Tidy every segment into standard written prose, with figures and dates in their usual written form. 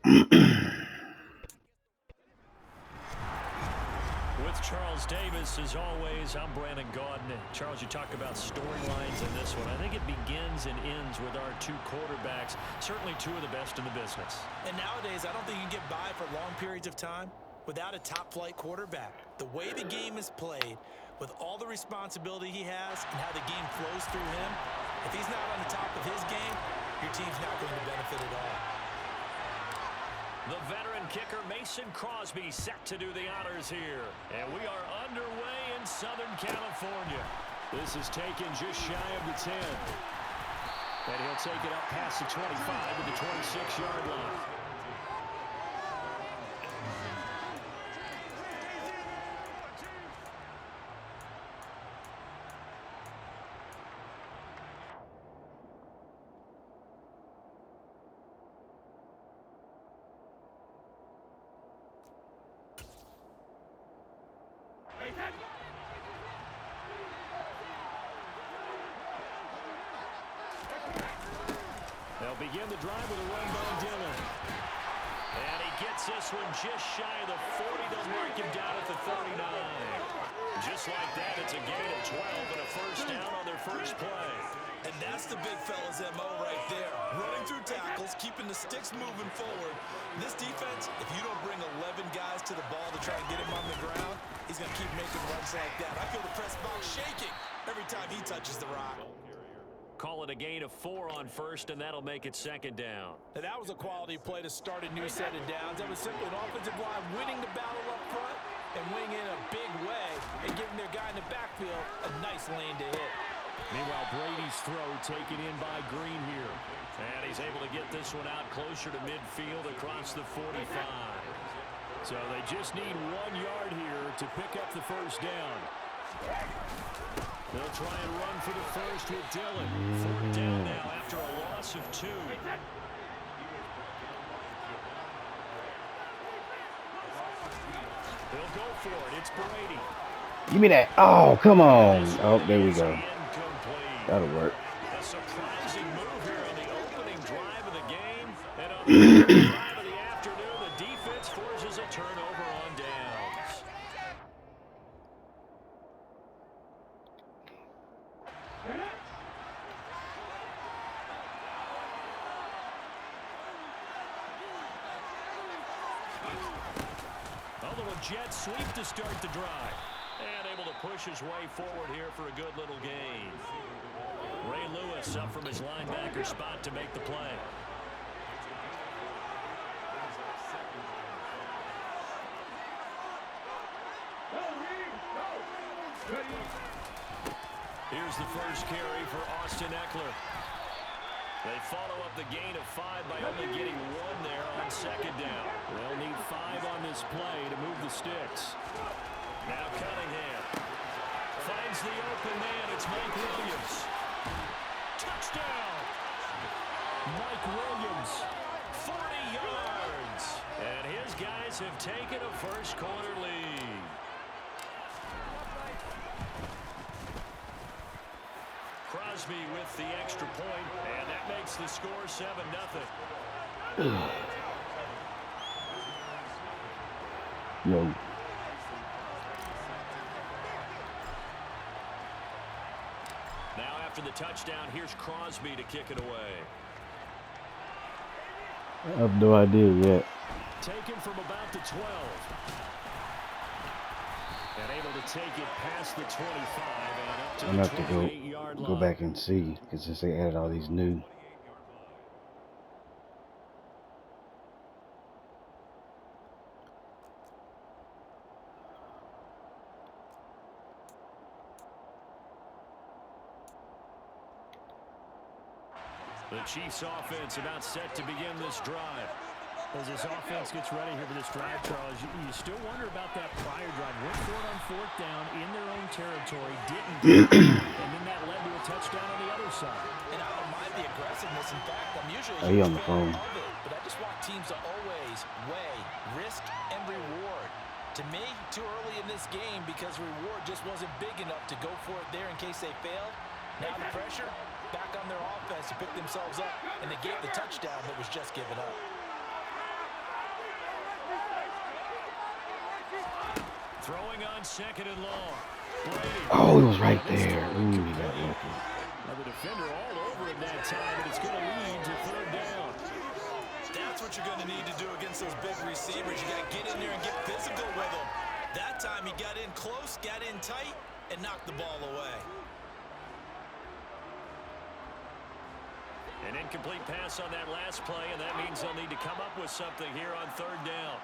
With Charles Davis, as always, I'm Brandon Gaudin. Charles, you talk about storylines in this one. I think it begins and ends with our two quarterbacks, certainly two of the best in the business. And nowadays, I don't think you can get by for long periods of time without a top-flight quarterback. The way the game is played, with all the responsibility he has and how the game flows through him, if he's not on the top of his game, your team's not going to benefit at all. The veteran kicker Mason Crosby set to do the honors here. And we are underway in Southern California. This is taken just shy of the 10. And he'll take it up past the 25 to the 26-yard line. They'll begin the drive with a run by Dillon. And he gets this one just shy of the 40. They'll mark him down at the 39. Just like that, it's a gain of 12 and a first down on their first play. And that's the big fella's MO right there. Running through tackles, keeping the sticks moving forward. This defense, if you don't bring 11 guys to the ball to try and get him on the ground, he's going to keep making runs like that. I feel the press box shaking every time he touches the rock. Call it a gain of 4 on first, and that'll make it second down. Now that was a quality play to start a new set of downs. That was simply an offensive line winning the battle up front and winning in a big way and giving their guy in the backfield a nice lane to hit. Meanwhile, Brady's throw taken in by Green here. And he's able to get this one out closer to midfield across the 45. So they just need 1 yard here to pick up the first down. They'll try and run for the first with Dillon. 4th down now after a loss of 2. They'll go for it. It's Brady. Give me that. Oh, come on. Oh, there we go. That'll work. A surprising move here on the opening drive of the game. And on the drive of the afternoon, the defense forces a turnover on downs. A little jet sweep to start the drive. And able to push his way forward here for a good little gain. Ray Lewis up from his linebacker spot to make the play. Here's the first carry for Austin Eckler. They follow up the gain of 5 by only getting 1 there on second down. They'll need 5 on this play to move the sticks. Now Cunningham finds the open man. It's Mike Williams. Touchdown! Mike Williams, 40 yards. And his guys have taken a first quarter lead. Crosby with the extra point, and that makes the score 7-0. Yo. Now after the touchdown, here's Crosby to kick it away. I have no idea yet. Taken from about the 12. And able to take it past the 25 and up to I'm the gonna have to 28-yard line. go back and see, because since they added all these new. The Chiefs offense about set to begin this drive. As this offense gets ready here for this drive, Charles, you still wonder about that prior drive. Went for it on 4th down in their own territory, didn't get it, and then that led to a touchdown on the other side. And I don't mind the aggressiveness. In fact, I'm usually He on the phone. of it, but I just want teams to always weigh risk and reward. To me, too early in this game because reward just wasn't big enough to go for it there in case they failed. Now the pressure back on their offense to pick themselves up and negate the touchdown that was just given up. going on 2nd and long. Brady. Oh, it was right there. Ooh, he got lucky. Now the defender all over him that time, and it's going to lead to 3rd down. That's what you're going to need to do against those big receivers. You got to get in there and get physical with them. That time he got in close, got in tight, and knocked the ball away. An incomplete pass on that last play, and that means they'll need to come up with something here on 3rd down.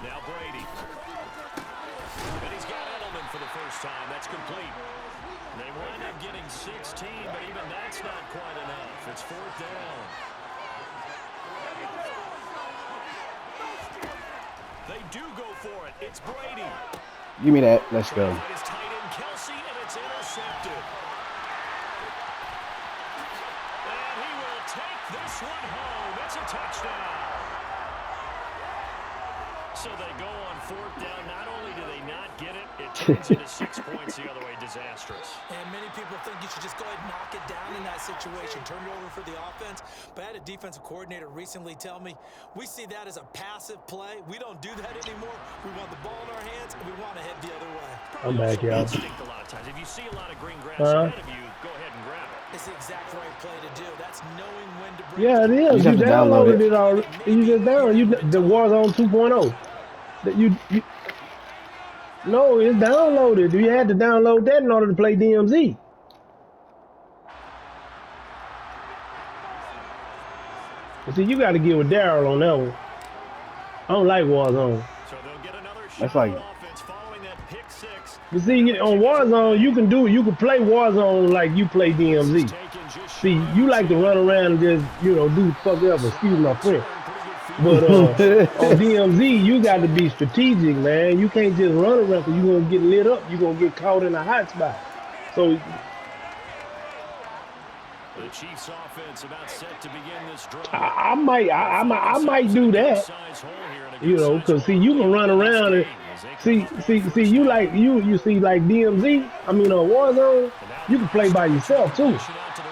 Now Brady. And he's got Edelman for the first time. That's complete. They wind up getting 16, but even that's not quite enough. It's 4th down. They do go for it. It's Brady. Give me that. Let's go. It's tight end Kelsey, and it's intercepted. And he will take this one home. It's a touchdown. So they go on 4th down. Not only do they not get it, it turns into 6 points the other way. Disastrous. And many people think you should just go ahead and knock it down in that situation. Turn it over for the offense. But I had a defensive coordinator recently tell me, we see that as a passive play. We don't do that anymore. We want the ball in our hands, and we want to head the other way. I'm back, y'all. A lot of times. If you see a lot of green grass ahead of you, go ahead and grab it. It's the exact right play to do. That's knowing when to bring Yeah, it is. You downloaded it already. You just downloaded the Warzone 2.0. No, it's downloaded. You had to download that in order to play DMZ. See, you got to get with Daryl on that one. I don't like Warzone. So they'll get another That's shot like. on offense following that pick 6. But see, on Warzone, you can play Warzone like you play DMZ. See, you like to run around and just, do fuck up. Excuse my French. But on DMZ, you got to be strategic, man. You can't just run around because you're going to get lit up. You're going to get caught in a hot spot. So The Chiefs offense about set to begin this drive. I might do that, because see, you can run around and see you like DMZ. I mean, on Warzone, you can play by yourself too.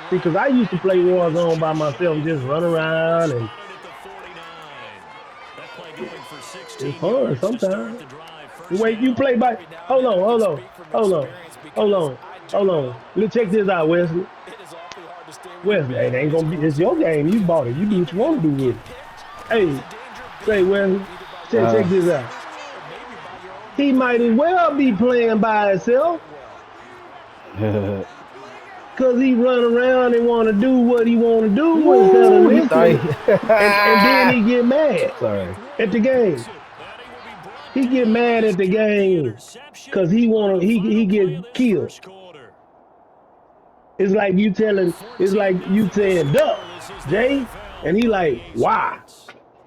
Because I used to play Warzone by myself and just run around and. It's fun sometimes. Wait, you play by? Hold on. Let's check this out, Wesley. Wesley, it ain't gonna be. It's your game. You bought it. You do what you want to do with it. Hey, say Wesley, check this out. He might as well be playing by himself. Cause he run around and want to do what he want to do instead of listening, and then he get mad. Sorry. At the game. He get mad at the game because he get killed. It's like you saying duck, Jay, and he like, why?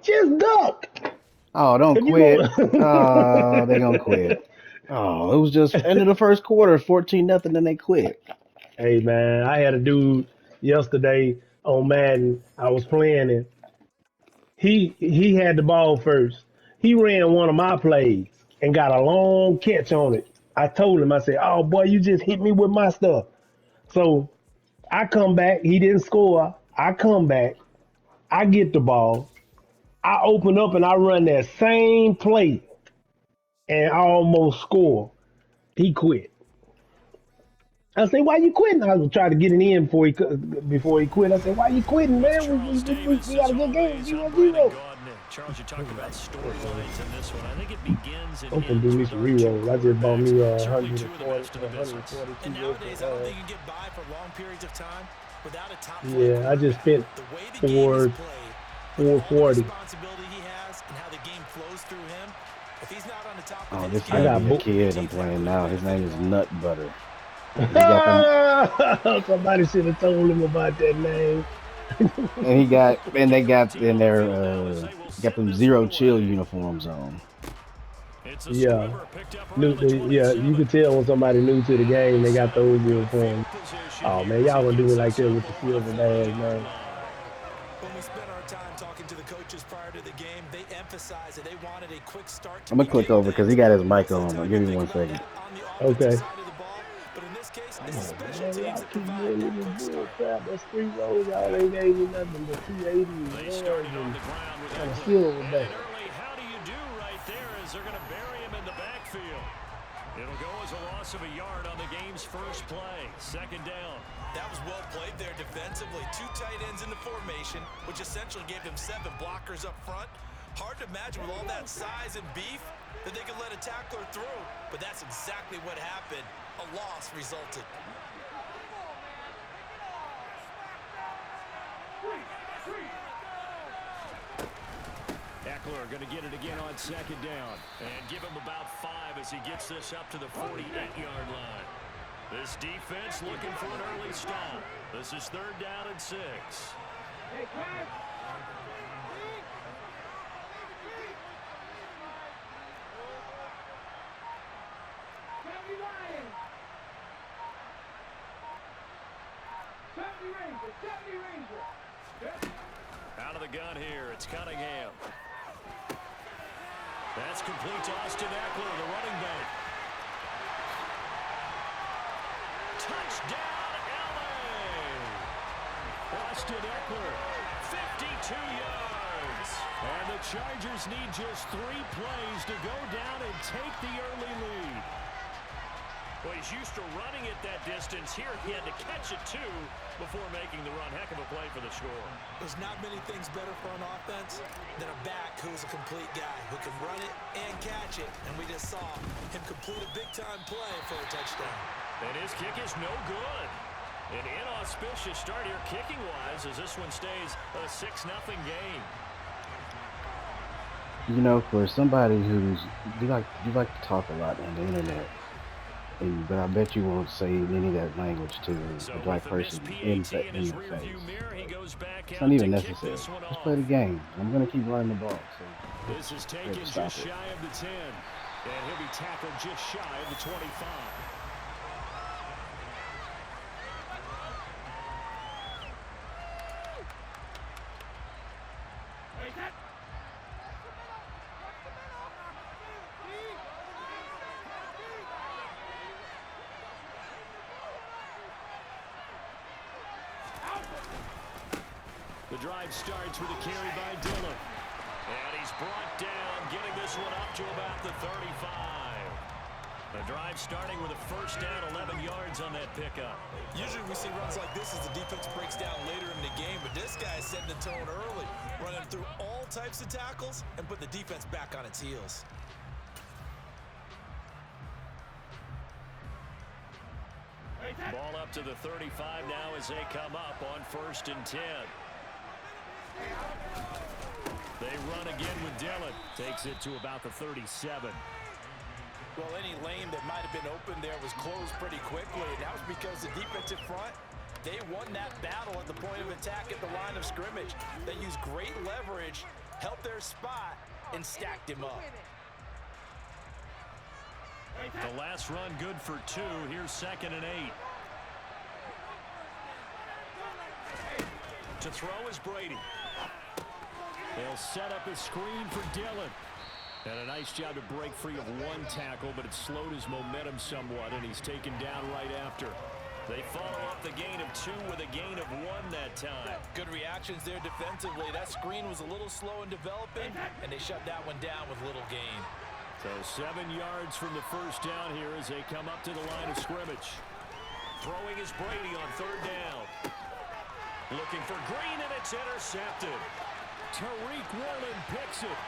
Just duck. Oh, don't quit. Oh, they gonna quit. Oh, it was just end of the first quarter, 14-0, and they quit. Hey man, I had a dude yesterday on Madden. I was playing it. He had the ball first. He ran one of my plays and got a long catch on it. I told him, I said, oh boy, you just hit me with my stuff. So I come back. He didn't score. I come back. I get the ball. I open up and I run that same play and I almost score. He quit. I said, why you quitting? I was trying to get it in before he quit. I said, why you quitting, man? We got a good game. 0-0. Charles, you talked about storylines in this one. I think it begins in I'm gonna do me some rerolls. I just bought me 142 And nowadays, I don't think you can get by for long periods of time without a top. Yeah, I just spent 440. Responsibility he has and how the game flows through him. If he's not on the top of This I got young kid I'm playing now. His name is Nut Butter. Somebody should have told him about that name. And they got them Zero Chill uniforms on. Yeah, you can tell when somebody new to the game they got those uniforms. Oh man, y'all gonna do it like that with the silver badge, man. When we spent our time talking to the coaches prior to the game, they emphasized that they wanted a quick start. I'm gonna click over because he got his mic on. Give me 1 second. Okay. It's the special Man, teams y'all that keep provide giving me that this quick bull start. crap. That's 3 rows. Y'all ain't gave me nothing but 280 They yards started on and, the ground with and a Eckler. And silverback. an early how do you do right there as they're going to bury him in the backfield. It'll go as a loss of a yard on the game's first play. Second down. That was well played there defensively. 2 tight ends in the formation, which essentially gave them 7 blockers up front. Hard to imagine with all that size and beef that they could let a tackler through, but that's exactly what happened. A loss resulted. Eckler going to get it again on second down. And give him about 5 as he gets this up to the 48-yard line. This defense looking for an early stop. This is 3rd down and 6. Out of the gun here, it's Cunningham. That's complete to Austin Eckler, the running back. Touchdown, LA! Austin Eckler, 52 yards. And the Chargers need just 3 plays to go down and take the early lead. Well, he's used to running it that distance. Here he had to catch it, too, before making the run. Heck of a play for the score. There's not many things better for an offense than a back who's a complete guy who can run it and catch it. And we just saw him complete a big-time play for a touchdown. And his kick is no good. An inauspicious start here kicking-wise as this one stays a 6-0 game. You know, for somebody who's you like to talk a lot on the internet, but I bet you won't say any of that language to a black person in the face. It's not even necessary. Just play the game. I'm gonna keep running the ball. So this is taken just shy of the 10, and he'll be tackled just shy of the 25. The drive starts with a carry by Dillon. And he's brought down, getting this one up to about the 35. The drive starting with a first down, 11 yards on that pickup. Usually we see runs like this as the defense breaks down later in the game, but this guy is setting the tone early, running through all types of tackles and put the defense back on its heels. Ball up to the 35 now as they come up on 1st and 10. They run again with Dillon. Takes it to about the 37. Well, any lane that might have been open there was closed pretty quickly, and that was because the defensive front, they won that battle at the point of attack at the line of scrimmage. They used great leverage, helped their spot, and stacked him up. The last run good for 2. Here's 2nd and 8. To throw is Brady. They'll set up a screen for Dillon. And a nice job to break free of 1 tackle, but it slowed his momentum somewhat, and he's taken down right after. They follow up the gain of 2 with a gain of 1 that time. Good reactions there defensively. That screen was a little slow in developing, and they shut that one down with little gain. So 7 yards from the first down here as they come up to the line of scrimmage. Throwing is Brady on 3rd down. Looking for Green, and it's intercepted. Tariq Woolen picks it.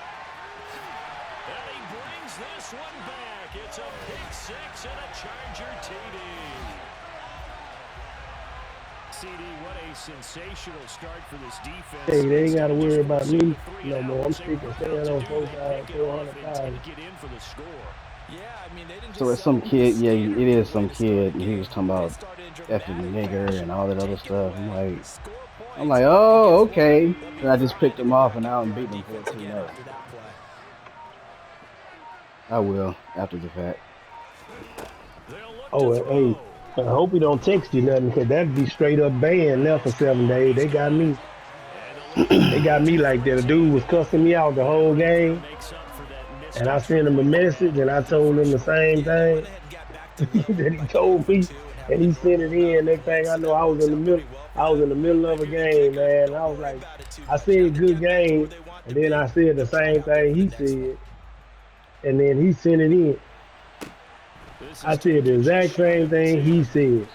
And he brings this one back. It's a pick 6 and a Charger TD. CD, what a sensational start for this defense. Hey, they ain't got to worry about me no more. I'm sticking staying on 400 pounds. Get in for the score. Yeah, I mean, they didn't just it's some kid. Yeah, it is some kid. And he was talking about effing nigger and all that other stuff. I'm like, oh, okay. And I just picked him off and out and beat him 14-0. I will after the fact. Oh, hey, I hope he don't text you nothing, because that'd be straight up banned now for 7 days. They got me. They got me like that. A dude was cussing me out the whole game, and I sent him a message, and I told him the same thing that he told me. and he sent it in. Next thing I know, I was in the middle of a game, man. And I was like, I said good game, and then I said the same thing he said, and then he sent it in. I said the exact same thing he said.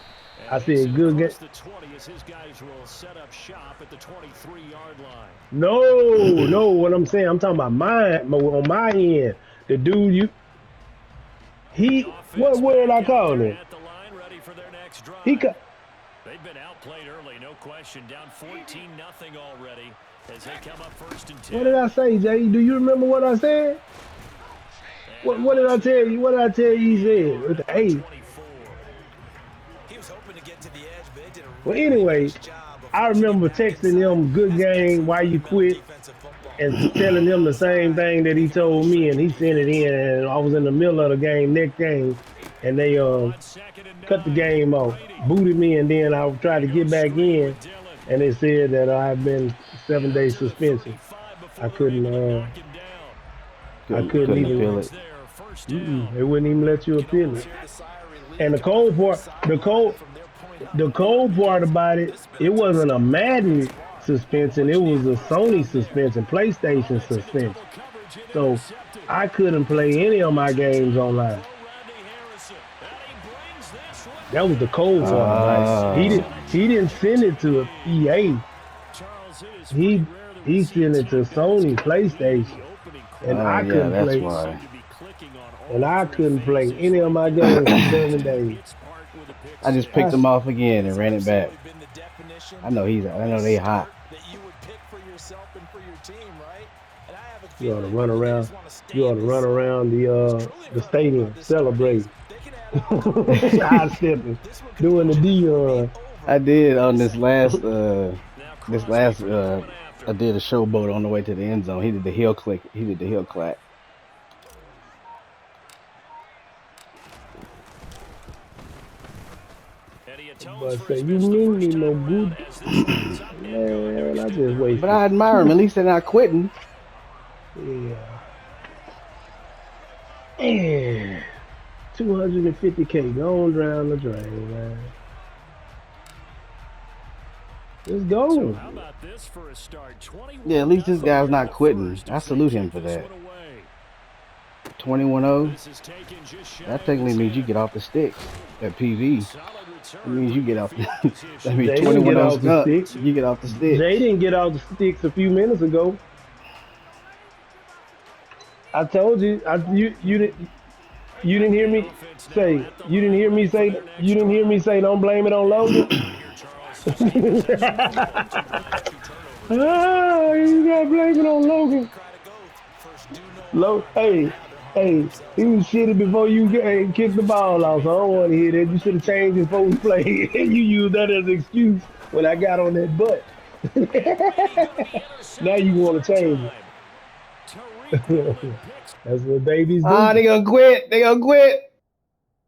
I said good game. No, what I'm saying, I'm talking about mine, on my end. The dude what word I call him? They've been outplayed early, no question. Down 14-0 already as they come up 1st and 10. What did I say, Jay? Do you remember what I said? What did I tell you? What did I tell you he said? With the 8. Well, anyway, I remember texting him good game, why you quit, and telling him the same thing that he told me, and he sent it in, and I was in the middle of the game, next game, and they cut the game off, booted me, and then I tried to get back in, and they said that I've been 7-day suspension. I couldn't even appeal it. They wouldn't even let you appeal it. And the cold part about it, it wasn't a Madden suspension, it was a Sony suspension, PlayStation suspension. So I couldn't play any of my games online. That was the cold part about it. He didn't send it to EA. He sent it to Sony PlayStation. And I couldn't play. Why. And I couldn't play any of my games for 7 days. I just picked him off again and ran it back. I know they hot. You ought to run around. You ought to run around the stadium celebrating. Side stepping, doing the Dion. I did on this last. I did a showboat on the way to the end zone. He did the heel click. He did the heel clap. But say you mean me no good, man. I just wait. But I admire him. At least they're not quitting. Yeah. Man, 250K going down the drain, man. Let's go. So how about this for a start? Yeah, at least this guy's not quitting. I salute him for that. 21-0. That technically means you get off the sticks at PV. That means you get off. That means 21-0. You get off the sticks. They didn't get off the sticks a few minutes ago. I told you. You didn't hear me say. You didn't hear me say. You didn't hear me say. Don't blame it on Logan. You gotta blame it on Logan. Hey, he was shitty before you kicked the ball off, so I don't want to hear that. You should have changed his post play. You used that as an excuse when I got on that butt. Now you want to change it. That's what babies do. They gonna quit.